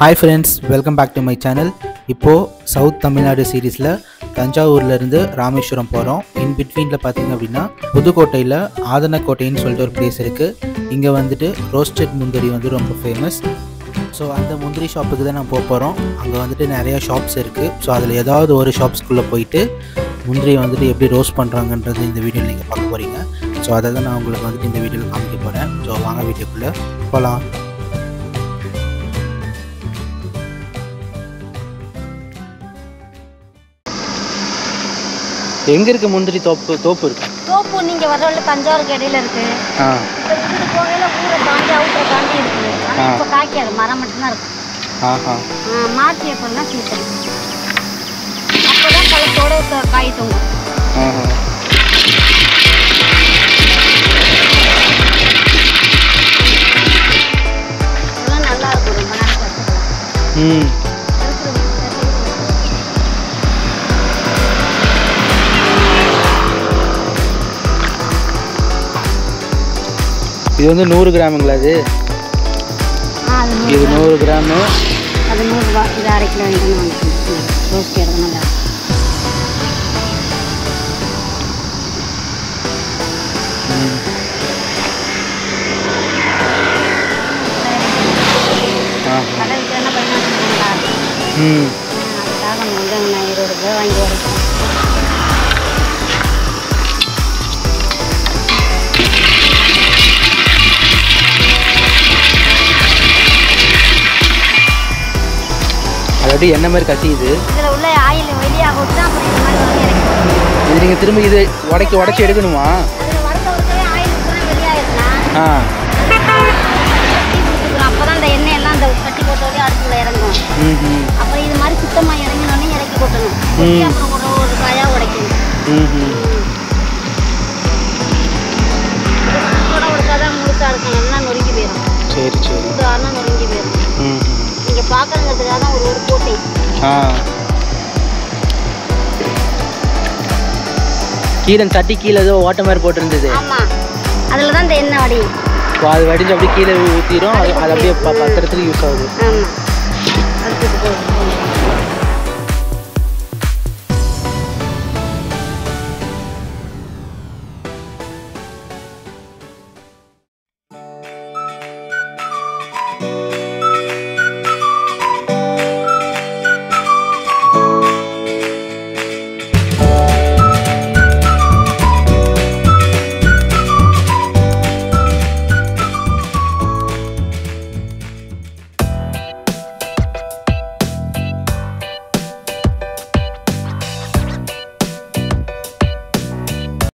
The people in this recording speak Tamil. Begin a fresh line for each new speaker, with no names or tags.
Hi friends, welcome back to my channel. இப்போ சவுத் தமிழ்நாடு சீரீஸில் தஞ்சாவூர்லேருந்து ராமேஸ்வரம் போகிறோம். இன் பிட்வீனில் பார்த்தீங்க அப்படின்னா புதுக்கோட்டையில் ஆதனக்கோட்டைன்னு சொல்லிட்டு ஒரு பிளேஸ் இருக்குது. இங்கே வந்துட்டு ரோஸ்டட் முந்திரி வந்து ரொம்ப ஃபேமஸ். ஸோ அந்த முந்திரி ஷாப்புக்கு தான் நான் போக போகிறோம். அங்கே வந்துட்டு நிறையா ஷாப்ஸ் இருக்குது. ஸோ அதில் ஏதாவது ஒரு ஷாப்ஸ்குள்ளே போயிட்டு முந்திரியை வந்துட்டு எப்படி ரோஸ்ட் பண்ணுறாங்கன்றது இந்த வீடியோவில் நீங்கள் பார்க்க போகிறீங்க. ஸோ அதை தான் நான் உங்களுக்கு வந்துட்டு இந்த வீடியோவில் காமிக்க போகிறேன். ஸோ வாங்க வீடியோக்குள்ளே போகலாம். எங்க இருக்கு முந்திரி தோப்பு இருக்கு?
தோப்பு நீங்க வர வழியில தஞ்சாவூருக்கு இடையில இருக்கு. இப்போ இங்கிட்டு போகையில ஊரை தாண்டி அவுட்டரை தாண்டி இருக்கு. ஆனால் இப்போ காய்க்காது, மரம் மட்டும்தான் இருக்கு. மார்ச் ஏப்ரல் தான் சீசன். அப்போதான் பழத்தோட காய் தொங்கும். நல்லா இருக்கும், ரொம்ப நாள் சாப்பிடலாம்.
இது வந்து 100 கிராமுங்களா? அது இது 100 கிராமு.
அது 100 ரூபா. இது அரை கிலோ வாங்கிக்கணும். ரோஸ்ட் எடுக்கணும். கடை விற்கிறேன்னா 15 அதுக்காக நான் 20 ரூபாய் வாங்கி வரேன்.
அதாவது என்ன மாதிரி கசியுது?
இதில் உள்ள ஆயில் வெளியாக விட்டு அப்புறம் இந்த மாதிரி வந்து இறக்கணும்.
இது நீங்கள் திரும்ப இது உடச்சி எடுக்கணுமா?
அதில் வறுத்தவருக்கவே ஆயில் விட்டுனா வெளியாகிருக்கலாம். அப்போ தான் இந்த எண்ணெய் எல்லாம் அந்த கட்டி போட்டோடே அடுப்புல இறங்கும். அப்புறம் இது மாதிரி சுத்தமாக இறங்கினோடனே இறக்கி கொட்டணும். அப்புறம் ஒரு காயாக உடைக்கணும். உடைச்சாதான் முழுசாக இருக்கும். எல்லாம் நொறுங்கி போயிடும்.
சரி சரி.
ஆனால் நொறுங்கி போயிடும். நீங்கள் பார்க்கறதுக்காக தான் ஒரு போட்டேன்.
கீழே சட்டி கீழே ஏதோ ஓட்ட மாதிரி போட்டுருந்தது.
ஆமாம், அதில் தான் இந்த எண்ணெய் வடியும்.
அது வடிஞ்சு அப்படியே கீழே ஊற்றிடும். அது அப்படியே பத்திரத்துக்கு யூஸ் ஆகுது.
ஆமாம், அது போகுது.